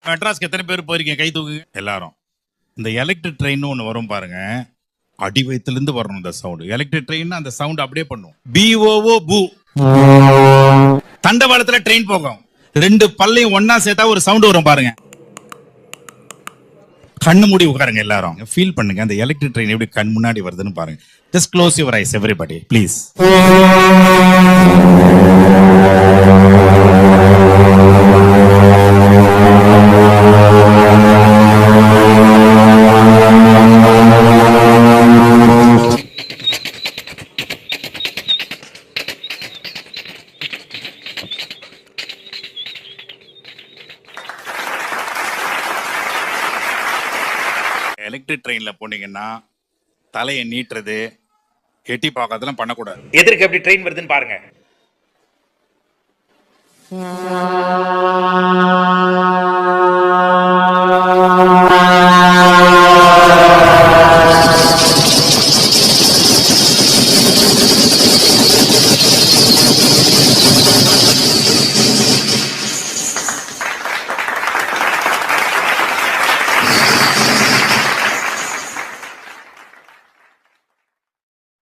மெட்ராஸ்க்கு எத்தனை பேர் போயிருக்கீங்க? கை தூக்குங்க எல்லாரும். இந்த எலக்ட்ரிக் ட்ரெயின் ஒன்று வரும் பாருங்க, அடி வயிற்றுலேருந்து வரணும் இந்த சவுண்டு. எலக்ட்ரிக் ட்ரெயின் அந்த சவுண்ட் அப்படியே பண்ணும். பிஓஓ பூ. தண்டவாளத்துல ட்ரெயின் போகும், ரெண்டு பல்லையும் ஒன்னா சேர்த்தா ஒரு சவுண்ட் வரும் பாருங்க. கண்ணு மூடி உட்காருங்க எல்லாரும், ஃபீல் பண்ணுங்க அந்த எலக்ட்ரிக் ட்ரெயின் எப்படி கண் முன்னாடி வருதுன்னு பாருங்க. Just close your eyes everybody please. Electric ட்ரெயின்ல போனீங்கன்னா தலையை நீட்டுறது, எட்டி பார்க்கறதெல்லாம் பண்ணக்கூடாது. எதிர்க்கு எப்படி ட்ரெயின் வருதுன்னு பாருங்க.